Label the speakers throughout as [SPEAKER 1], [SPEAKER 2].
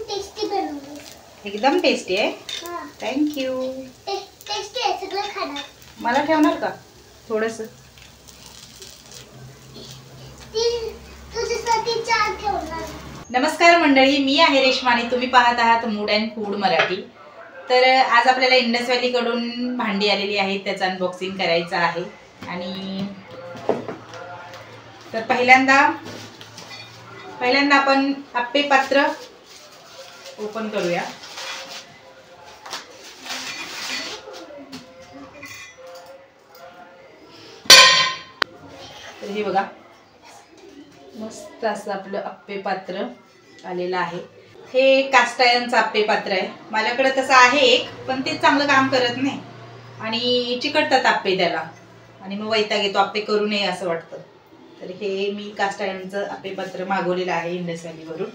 [SPEAKER 1] Tasty बनवली.
[SPEAKER 2] एकदम tasty आहे. थँक्यू.
[SPEAKER 1] टेस्टी आहे, सगळं खाणार.
[SPEAKER 2] मला ठेवणार का थोडंसं?
[SPEAKER 1] तुझ्यासाठी 4 ठेवणार.
[SPEAKER 2] नमस्कार मंडळी, मी आहे रेश्मा आणि तुम्ही पाहत आहात मूड अँड फूड मराठी. तर आज आपल्याला इंडस व्हॅली कडून भांडी आलेली आहेत, त्याचं अनबॉक्सिंग करायचं आहे. आणि तर पहिल्यांदा आपण आप्पे पात्र ओपन करूया. तर हे बघा, मस्त असं आपलं आप्पे पात्र आलेलं आहे. हे कास्ट आयर्नचं आप्पे पात्र आहे. माझ्याकडे तसं आहे एक, पण ते चांगलं काम करत नाही आणि चिकटतात आप्पे त्याला, आणि मग वैताग येतो, आप्पे करू नये असं वाटतं. तर हे मी कास्ट आयर्नचं आप्पे पात्र मागवलेलं आहे इंडस व्हॅलीवरून.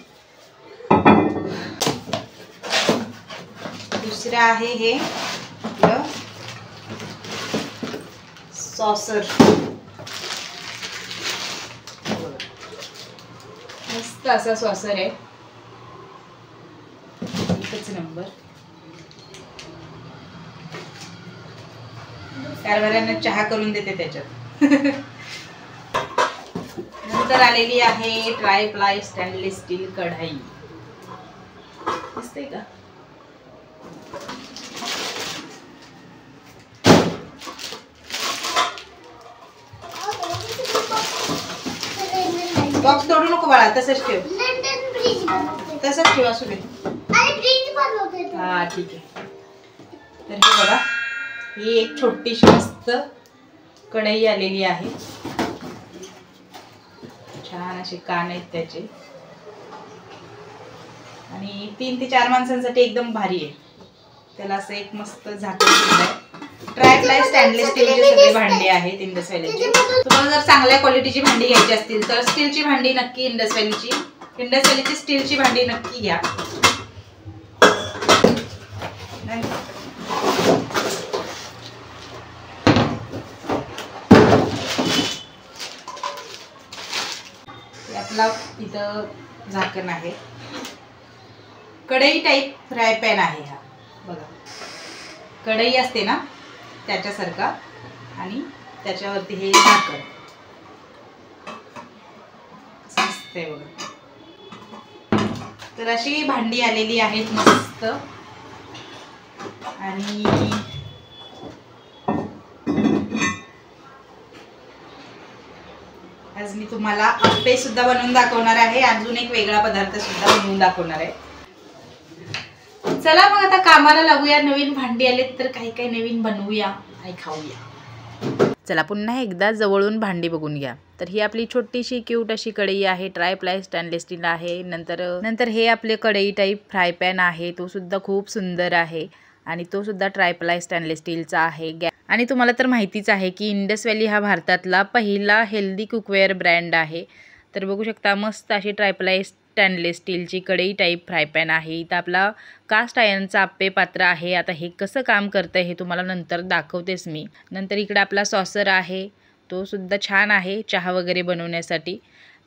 [SPEAKER 2] दुसरं आहे हे आपलं सॉसर. मस्त असा सॉसर आहे, एकच नंबर. कारभाऱ्यांना चहा करून देते त्याच्यात. नंतर आलेली आहे ट्राय प्लाय स्टेनलेस स्टील कढाई. दिसते का? बॉक्स तोडू नको बाळा, तसंच ठेव. तसंच ठेव, असू दे. हा ठीक आहे. तर हे बघा, ही एक छोटीशी मस्त कढई आलेली आहे. छान असे कान आहेत त्याचे, आणि 3 ते 4 माणसांसाठी एकदम भारी आहे. त्याला असं एक मस्त झाकण सुद्धा आहे. ट्राय प्लाय स्टेनलेस स्टीलचे सगळे भांडे आहेत इंडस व्हॅलीचे. तुम्हाला जर चांगल्या क्वालिटीची भांडी घ्यायची असतील तर स्टीलची भांडी नक्की इंडस व्हॅलीची स्टीलची भांडी नक्की घ्या. आपला इथं झाकण आहे. कढई टाईप फ्राय पॅन आहे हा. बघा, कढई असते ना त्याच्यासारखा, आणि त्याच्यावरती हे झाकण असते बघा. तर अशी भांडी आलेली आहेत मस्त. आणि आज मी तुम्हाला आप्पे सुद्धा बनवून दाखवणार आहे, अजून एक वेगळा पदार्थ सुद्धा बनवून दाखवणार आहे. चला मग आता कामाला लागूया. नवीन भांडी आलेत तर काही काही नवीन बनवूया आणि खाऊया. चला पुन्हा एकदा जवळून भांडी बघून घ्या. तर ही आपली छोटीशी क्यूट अशी कढई आहे, ट्राय प्लाय स्टेनलेस स्टील आहे. नंतर हे आपले कढई टाईप फ्राय पॅन आहे, तो सुद्धा खूप सुंदर आहे आणि तो सुद्धा ट्राय प्लाय स्टेनलेस स्टीलचा आहे. आणि तुम्हाला तर माहितीच आहे की इंडस व्हॅली हा भारतातला पहिला हेल्दी कुकवेअर ब्रँड आहे. तर बघू शकता, मस्त अशी ट्राय प्लाय स्टेनलेस स्टीलची कढई टाईप फ्राय पॅन आहे. इथं आपला कास्ट आयर्नचा आप्पे पात्र आहे. आता हे कसं काम करतं हे तुम्हाला नंतर दाखवतेच मी. नंतर इकडे आपला सॉसर आहे, तो सुद्धा छान आहे चहा वगैरे बनवण्यासाठी.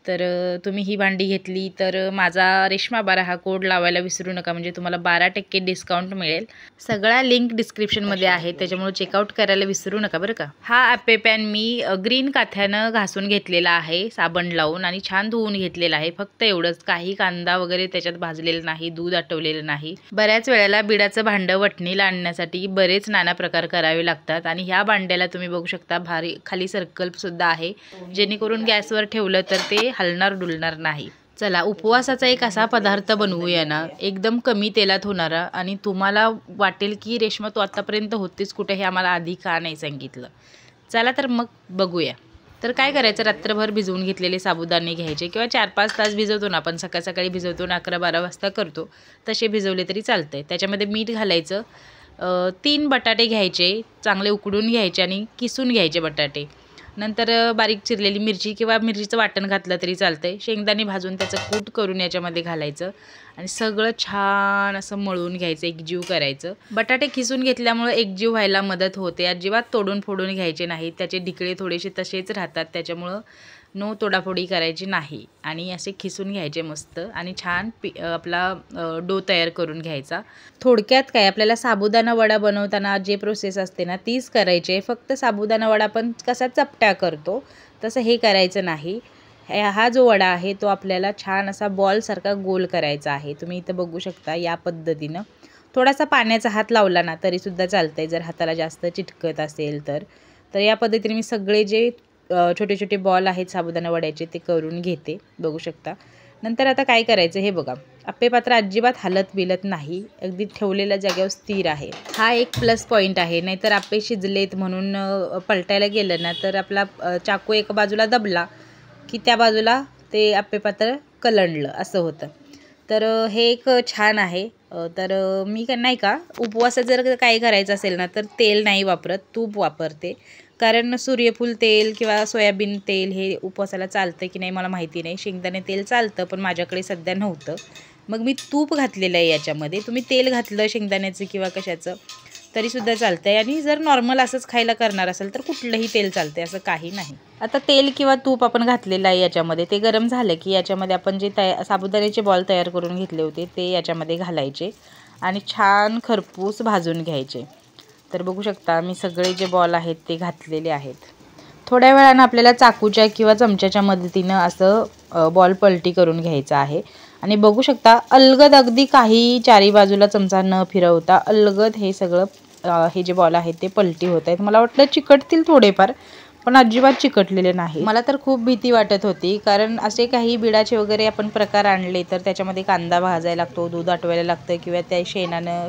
[SPEAKER 2] तर तुम्ही ही भांडी घेतली तर माझा रेश्मा 12 हा कोड लावायला विसरू नका, म्हणजे तुम्हाला 12% डिस्काउंट मिळेल. सगळ्या लिंक डिस्क्रिप्शनमध्ये आहे, त्याच्यामुळे चेकआउट करायला विसरू नका बरं का. हा आप्पे पॅन मी ग्रीन काथ्यानं घासून घेतलेला आहे, साबण लावून, आणि छान धुवून घेतलेला आहे. फक्त एवढंच, काही कांदा वगैरे त्याच्यात भाजलेला नाही, दूध आटवलेलं नाही. बऱ्याच वेळेला बिडाचं भांडं वटणीला आणण्यासाठी बरेच नाना प्रकार करावे लागतात, आणि ह्या भांड्याला तुम्ही बघू शकता भारी खाली सर्कल सुद्धा आहे, जेणेकरून गॅसवर ठेवलं तर ते हलणार डुलणार नाही. चला, उपवासाचा एक असा पदार्थ बनवूया ना, एकदम कमी तेलात होणारा, आणि तुम्हाला वाटेल की रेश्मा तू आतापर्यंत होतीस कुठे, हे आम्हाला आधी का नाही सांगितलं. चला तर मग बघूया. तर काय करायचं, रात्रभर भिजवून घेतलेले साबुदाणे घ्यायचे, किंवा 4-5 तास भिजवतो ना आपण, सकाळी भिजवतो ना, 11-12 वाजता करतो, तसे भिजवले तरी चालतंय. त्याच्यामध्ये मीठ घालायचं. 3 बटाटे घ्यायचे, चांगले उकडून घ्यायचे आणि किसून घ्यायचे बटाटे. नंतर बारीक चिरलेली मिरची किंवा मिरचीचं वाटण घातलं तरी चालतंय. शेंगदाणे भाजून त्याचं कूट करून याच्यामध्ये घालायचं आणि सगळं छान असं मळून घ्यायचं, एकजीव करायचं. बटाटे खिसून घेतल्यामुळे एकजीव व्हायला मदत होते. अजिबात तोडून फोडून घ्यायचे नाही, त्याचे ढिकळे थोडेसे तसेच राहतात, त्याच्यामुळं नो तोडाफोडी करायची नाही आणि असे खिसून घ्यायचे मस्त आणि छान आपला डो तयार करून घ्यायचा. थोडक्यात काय, आपल्याला साबुदाणा वडा बनवताना जे प्रोसेस असते ना तीच करायची आहे. फक्त साबुदाणा वडा पण कसा चपट्या करतो तसं हे करायचं नाही. हा जो वडा आहे तो आपल्याला छान असा बॉलसारखा गोल करायचा आहे. तुम्ही इथं बघू शकता या पद्धतीनं. थोडासा पाण्याचा हात लावला ना तरीसुद्धा चालतं आहे, जर हाताला जास्त चिटकत असेल तर. तर या पद्धतीने मी सगळे जे छोटे छोटे बॉल आहेत साबुदाणा वड्याचे ते करून घेते, बघू शकता. नंतर आता काय करायचं हे बघा, आप्पे पात्र अजिबात हलत बिलत नाही, अगदी ठेवलेल्या जागेवर स्थिर आहे. हा एक प्लस पॉईंट आहे. नाहीतर आप्पे शिजलेत म्हणून पलटायला गेलं ना तर आपला चाकू एका बाजूला दबला की त्या बाजूला ते आप्पे पात्र कलंडलं असं होतं. तर हे एक छान आहे. तर मी नाही का उपवासात जर काही करायचं असेल ना तर तेल नाही वापरत, तूप वापरते. कारण सूर्यफूल तेल किंवा सोयाबीन तेल हे उपवासाला चालतं की नाही मला माहिती नाही. शेंगदाणे तेल चालतं पण माझ्याकडे सध्या नव्हतं, मग मी तूप घातलेलं आहे याच्यामध्ये. तुम्ही तेल घातलं शेंगदाण्याचं किंवा कशाचं तरीसुद्धा चालतं आहे. आणि जर नॉर्मल असंच खायला करणार असेल तर कुठलंही तेल चालते, असं काही नाही. आता तेल किंवा तूप आपण घातलेलं आहे याच्यामध्ये, ते गरम झालं की याच्यामध्ये आपण जे साबुदाण्याचे बॉल तयार करून घेतले होते ते याच्यामध्ये घालायचे आणि छान खरपूस भाजून घ्यायचे. तर बघू शकता मी सगळे जे बॉल आहेत ते घातलेले आहेत. थोड्या वेळानं आपल्याला चाकूच्या किंवा चमच्याच्या मदतीनं असं बॉल पलटी करून घ्यायचं आहे. आणि बघू शकता अलगद अगदी काही चारी बाजूला चमचा न फिरवता अलगद हे सगळं हे जे बॉल आहेत ते पलटी होत आहेत. मला वाटलं चिकटतील थोडेफार, पण अजिबात चिकटलेले नाही. मला तर खूप भीती वाटत होती, कारण असे काही बिडाचे वगैरे आपण प्रकार आणले तर त्याच्यामध्ये कांदा भाजायला लागतो, दूध आटवायला लागतं किंवा त्या शेणानं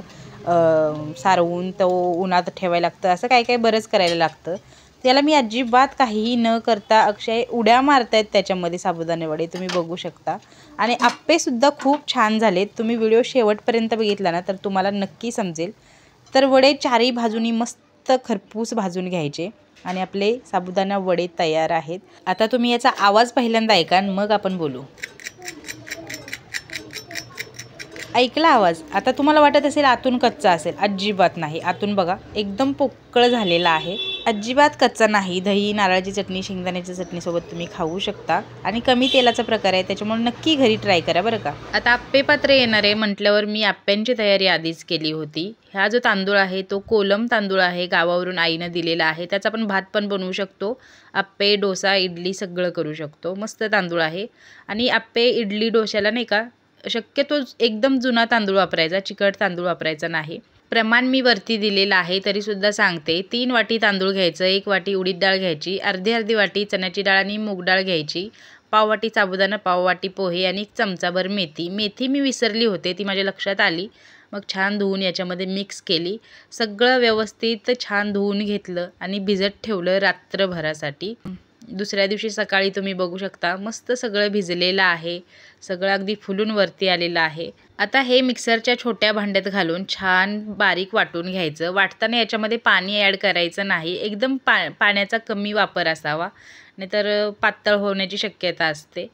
[SPEAKER 2] सारवून तो उन्हात ठेवायला लागतं, असं काय काय बरंच करायला लागतं. त्याला मी अजिबात काहीही न करता अक्षय उड्या मारतायत त्याच्यामध्ये साबुदाणे वडे, तुम्ही बघू शकता. आणि आप्पेसुद्धा खूप छान झालेत. तुम्ही व्हिडिओ शेवटपर्यंत बघितला ना तर तुम्हाला नक्की समजेल. तर वडे चारही बाजूनी मस्त खरपूस भाजून घ्यायचे आणि आपले साबुदाणा वडे तयार आहेत. आता तुम्ही याचा आवाज पहिल्यांदा ऐका मग आपण बोलू. ऐकला आवाज? आता तुम्हाला वाटत असेल आतून कच्चा असेल, अजिबात नाही. आतून बघा एकदम पोकळ झालेला आहे, अजिबात कच्चा नाही. दही, नारळाची चटणी, शेंगदाण्याच्या चटणीसोबत तुम्ही खाऊ शकता आणि कमी तेलाचा प्रकार आहे, त्याच्यामुळे नक्की घरी ट्राय करा बरं का. आता आप्पे पात्र येणार आहे म्हटल्यावर मी आप्प्यांची तयारी आधीच केली होती. हा जो तांदूळ आहे तो कोलम तांदूळ आहे, गावावरून आईनं दिलेला आहे. त्याचा आपण भात पण बनवू शकतो, आप्पे, डोसा, इडली सगळं करू शकतो. मस्त तांदूळ आहे. आणि आप्पे, इडली, डोश्याला नाही का शक्यतो एकदम जुना तांदूळ वापरायचा, चिकट तांदूळ वापरायचा नाही. प्रमाण मी वरती दिलेलं आहे तरीसुद्धा सांगते. 3 वाटी तांदूळ घ्यायचं, 1 वाटी उडीद डाळ घ्यायची, अर्धी वाटी चण्याची डाळ आणि मूग डाळ घ्यायची, पाव वाटी साबुदाणा, पाव वाटी पोहे आणि 1 चमचाभर मेथी. मेथी मी विसरली होते, ती माझ्या लक्षात आली. मग छान धुवून याच्यामध्ये मिक्स केली, सगळं व्यवस्थित छान धुवून घेतलं आणि भिजत ठेवलं रात्रभरासाठी. दुसऱ्या दिवशी सकाळी तुम्ही बघू शकता मस्त सगळं भिजलेलं आहे, सगळं अगदी फुलून वरती आलेलं आहे. आता हे मिक्सरच्या छोट्या भांड्यात घालून छान बारीक वाटून घ्यायचं. वाटताना याच्यामध्ये पाणी ॲड करायचं नाही, एकदम पाण्याचा कमी वापर असावा, नाहीतर पातळ होण्याची शक्यता असते.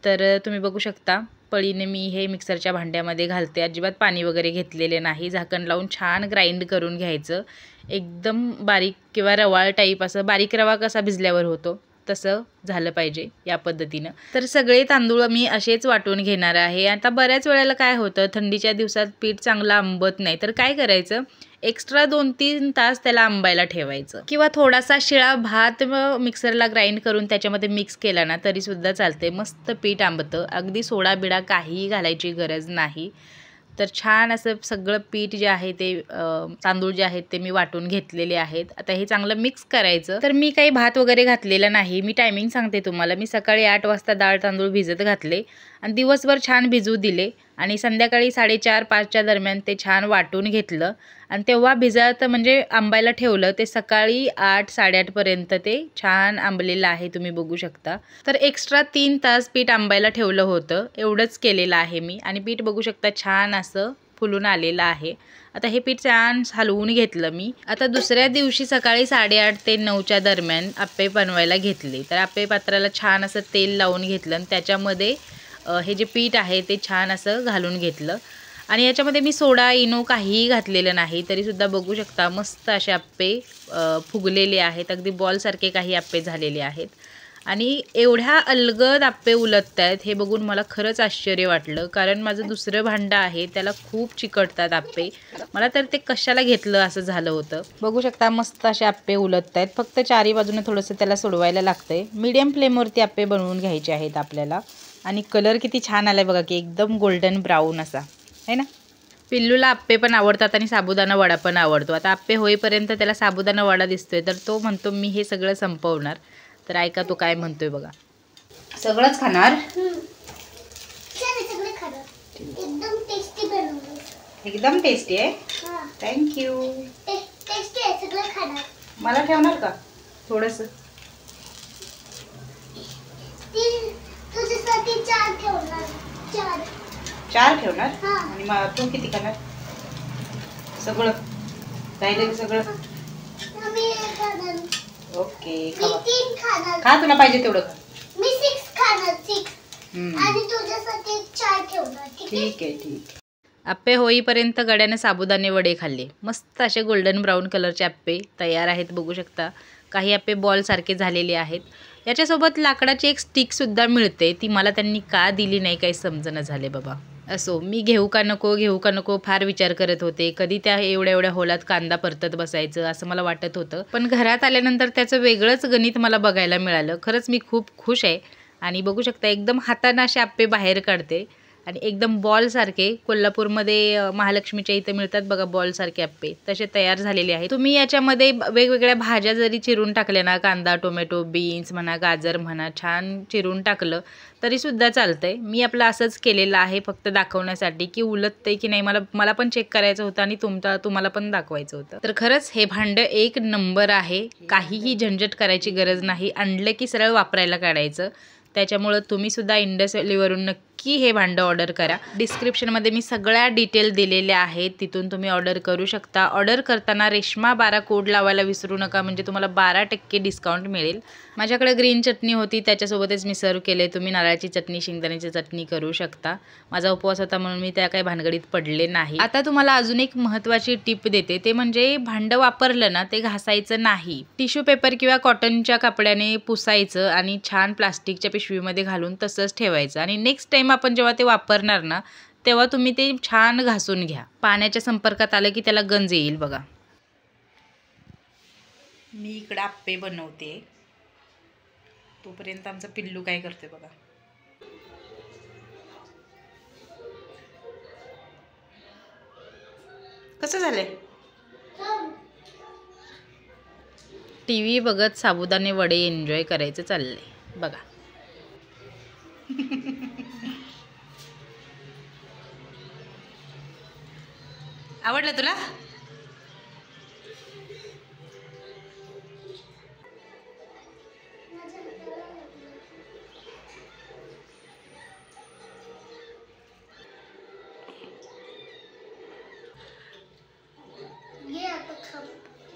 [SPEAKER 2] तर तुम्ही बघू शकता पळीने मी हे मिक्सरच्या भांड्यामध्ये घालते, अजिबात पाणी वगैरे घेतलेले नाही. झाकण लावून छान ग्राइंड करून घ्यायचं, एकदम बारीक किंवा रवाळ टाईप. असं बारीक रवा कसा भिजल्यावर होतो तसं झालं पाहिजे या पद्धतीनं. तर सगळे तांदूळ मी असेच वाटून घेणार आहे. आता बऱ्याच वेळेला काय होतं, थंडीच्या दिवसात पीठ चांगलं आंबत नाही, तर काय करायचं, एक्स्ट्रा 2-3 तास त्याला आंबायला ठेवायचं किंवा थोडासा शिळा भात मिक्सरला ग्राइंड करून त्याच्यामध्ये मिक्स केला ना तरीसुद्धा चालते. मस्त पीठ आंबतं, अगदी सोडा बिडा काहीही घालायची गरज नाही. तर छान असं सगळं पीठ जे आहे ते तांदूळ जे आहेत ते मी वाटून घेतलेले आहेत. आता हे चांगलं मिक्स करायचं. तर मी काही भात वगैरे घातलेला नाही, मी टायमिंग सांगते तुम्हाला. मी सकाळी 8 वाजता डाळ तांदूळ भिजत घातले आणि दिवसभर छान भिजू दिले आणि संध्याकाळी 4:30-5च्या दरम्यान ते छान वाटून घेतलं आणि तेव्हा भिजत म्हणजे आंबायला ठेवलं. ते सकाळी 8-8:30पर्यंत ते छान आंबलेलं आहे, तुम्ही बघू शकता. तर एक्स्ट्रा 3 तास पीठ आंबायला ठेवलं होतं, एवढंच केलेलं आहे मी. आणि पीठ बघू शकता छान असं फुलून आलेलं आहे. आता हे पीठ छान हलवून घेतलं मी. आता दुसऱ्या दिवशी सकाळी 8:30 ते 9च्या दरम्यान आप्पे बनवायला घेतले. तर आप्पे पात्राला छान असं तेल लावून घेतलं आणि त्याच्यामध्ये हे जे पीठ आहे ते छान असं घालून घेतलं आणि याच्यामध्ये मी सोडा, इनो काहीही घातलेलं नाही. तरीसुद्धा बघू शकता मस्त असे आप्पे फुगलेले आहेत, अगदी बॉलसारखे काही आप्पे झालेले आहेत. आणि एवढ्या अलगद आप्पे उलटत आहेत हे बघून मला खरंच आश्चर्य वाटलं, कारण माझं दुसरं भांडं आहे त्याला खूप चिकटतात आप्पे. मला तर ते कशाला घेतलं असं झालं होतं. बघू शकता मस्त असे आप्पे उलटत आहेत. फक्त चारी बाजूने थोडंसं त्याला सोडवायला लागतंय. मीडियम फ्लेमवरती आप्पे बनवून घ्यायचे आहेत आपल्याला. आणि कलर किती छान आलाय बघा की एकदम गोल्डन ब्राऊन असा आहे ना. पिल्लूला आप्पे पण आवडतात आणि साबुदाणा वडा पण आवडतो. आता आप्पे होईपर्यंत त्याला साबुदाणा वडा दिसतोय तर तो म्हणतो मी हे सगळं संपवणार. तर ऐका तो काय म्हणतोय बघा. सगळंच खाणार?
[SPEAKER 1] एकदम टेस्टी बनवलं.
[SPEAKER 2] एकदम टेस्टी आहे. थँक्यू.
[SPEAKER 1] टेस्टी आहे, सगळं खाणार.
[SPEAKER 2] मला ठेवणार का थोडंसं?
[SPEAKER 1] तुझ्यासाठी 4 ठेवणार.
[SPEAKER 2] 4 ठेवणार?
[SPEAKER 1] हां.
[SPEAKER 2] आणि मग तू किती खाणार? सगळं राहिलेलं सगळं?
[SPEAKER 1] मी खाणार.
[SPEAKER 2] ओके
[SPEAKER 1] मी 3 खाणार.
[SPEAKER 2] खा, तुला पाहिजे तेवढं खा.
[SPEAKER 1] मी 6 खाणार. 6 आणि तुझ्यासाठी 4 ठेवणार.
[SPEAKER 2] ठीक आहे. आप्पे होईपर्यंत गड्याने साबुदाणे वडे खाल्ले. मस्त असे गोल्डन ब्राऊन कलरचे आप्पे तयार आहेत बघू शकता. काही आप्पे बॉल सारखे झालेले आहेत. याच्यासोबत लाकडाची एक स्टिकसुद्धा मिळते. ती मला त्यांनी का दिली नाही काही समजणं झाले बाबा. असो, मी घेऊ का नको फार विचार करत होते. कधी त्या एवढ्या होलात कांदा परतत बसायचं असं मला वाटत होतं. पण घरात आल्यानंतर त्याचं वेगळंच गणित मला बघायला मिळालं. खरंच मी खूप खुश आहे. आणि बघू शकता एकदम हाताने असे आप्पे बाहेर काढते आणि एकदम बॉलसारखे. कोल्हापूरमध्ये महालक्ष्मीच्या इथं मिळतात बघा बॉलसारखे आप्पे, तसे तयार झालेले आहेत. तुम्ही याच्यामध्ये वेगवेगळ्या भाज्या जरी चिरून टाकल्या ना, कांदा, टोमॅटो, बीन्स म्हणा, गाजर म्हणा, छान चिरून टाकलं तरीसुद्धा चालतंय. मी आपलं असंच केलेलं आहे फक्त दाखवण्यासाठी की उलटतंय की नाही. मला पण चेक करायचं होतं आणि तुम्हाला पण दाखवायचं होतं. तर खरंच हे भांडं एक नंबर आहे. काहीही झंझट करायची गरज नाही. आणलं की सरळ वापरायला काढायचं. त्याच्यामुळं तुम्हीसुद्धा इंडस व्हॅलीवरून नक्की हे भांडं ऑर्डर करा. डिस्क्रिप्शनमध्ये मी सगळ्या डिटेल दिलेल्या आहेत, तिथून तुम्ही ऑर्डर करू शकता. ऑर्डर करताना रेश्मा 12 कोड लावायला विसरू नका, म्हणजे तुम्हाला 12% डिस्काउंट मिळेल. माझ्याकडे ग्रीन चटणी होती त्याच्यासोबतच मी सर्व केले. तुम्ही नारळाची चटणी, शेंगदाण्याची चटणी करू शकता. माझा उपवास होता म्हणून मी त्या काही भानगडीत पडले नाही. आता तुम्हाला अजून एक महत्त्वाची टिप देते, ते म्हणजे भांडं वापरलं ना ते घासायचं नाही. टिश्यू पेपर किंवा कॉटनच्या कपड्याने पुसायचं आणि छान प्लास्टिकच्या पिशवीमध्ये घालून तसंच ठेवायचं. आणि नेक्स्ट टाइम आपण जेव्हा ते वापरणार ना तेव्हा तुम्ही ते छान घासून घ्या. पाण्याच्या संपर्कात आलं की त्याला गंज येईल बघा. मी इकडं आप्पे बनवते तोपर्यंत आमचं पिल्लू काय करते बघा. कसं झालंय? टीव्ही बघत साबुदाणे वडे एन्जॉय करायचं चाललंय बघा. आवडलं तुला?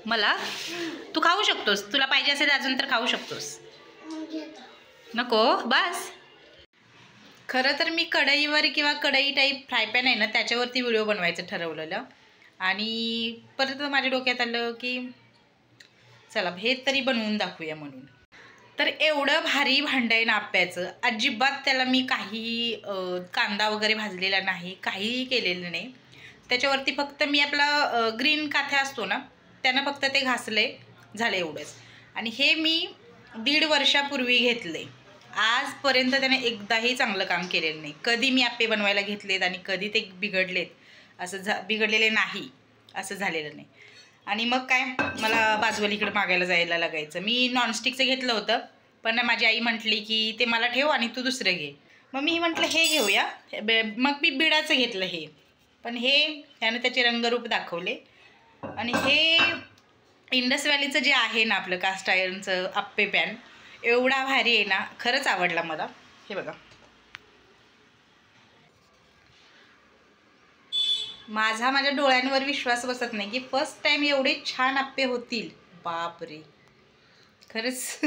[SPEAKER 2] मला तू खाऊ शकतोस, तुला पाहिजे असेल अजून तर खाऊ शकतोस. नको बस. खरं तर मी कढईवर किंवा कढई टाईप फ्राय पॅन आहे ना त्याच्यावरती व्हिडिओ बनवायचं ठरवलेलं. आणि परत माझ्या डोक्यात आलं की चला हे तरी बनवून दाखवूया म्हणून. तर एवढं भारी भांडं आहे ना आप्याचं, अजिबात त्याला मी काही कांदा वगैरे भाजलेला नाही, काहीही केलेलं नाही. त्याच्यावरती फक्त मी आपला ग्रीन काथ्या असतो ना त्यानं फक्त ते घासले झाले एवढंच. आणि हे मी 1.5 वर्षापूर्वी घेतले. आजपर्यंत त्याने एकदाही चांगलं काम केलेलं नाही. कधी मी आप्पे बनवायला घेतलेत आणि कधी ते बिघडलेत असं बिघडलेले नाही असं झालेलं नाही. आणि मग काय मला बाजूवालीकडे मागायला जायला लागायचं. मी नॉनस्टिकचं घेतलं होतं पण माझी आई म्हटली की ते मला ठेव आणि तू दुसरं घे. मग मी म्हटलं हे घेऊया. मग मी बिडाचं घेतलं हे. पण त्यानं त्याचे रंगरूप दाखवले. आणि हे इंडस व्हॅलीचं जे आहे ना आपलं कास्ट आयर्नचं आप्पे पॅन एवढा भारी आहे ना, खरंच आवडला मला. हे बघा माझ्या डोळ्यांवर विश्वास बसत नाही की फर्स्ट टाइम एवढे छान आप्पे होतील. बापरे खरंच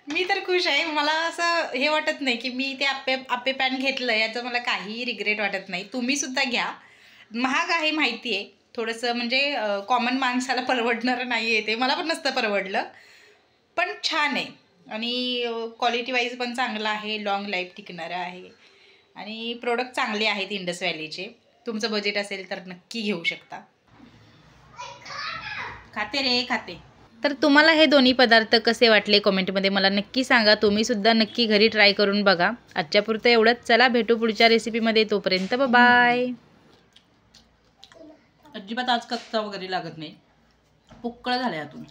[SPEAKER 2] मी तर खुश आहे. मला असं हे वाटत नाही की मी ते आप्पे पॅन घेतलं याचं मला काही रिग्रेट वाटत नाही. तुम्हीसुद्धा घ्या. महाग आहे माहिती आहे थोडंसं, म्हणजे कॉमन माणसाला परवडणारं नाही आहे ते. मला पण नसतं परवडलं पण छान आहे. आणि क्वालिटी वाईज पण चांगला आहे, लॉंग लाईफ टिकणारं आहे आणि प्रोडक्ट चांगले आहेत इंडस व्हॅलीचे. तुमचं बजेट असेल तर नक्की घेऊ शकता. खाते रे खाते. तर तुम्हाला हे दोन्ही पदार्थ कसे वाटले कमेंटमध्ये मला नक्की सांगा. तुम्हीसुद्धा नक्की घरी ट्राय करून बघा. आजच्या पुरतं एवढंच. चला भेटू पुढच्या रेसिपीमध्ये. तोपर्यंत बाय. अजिबात आज कच्चा वगैरे लागत नाही, पोकळ झाल्या तुम्ही.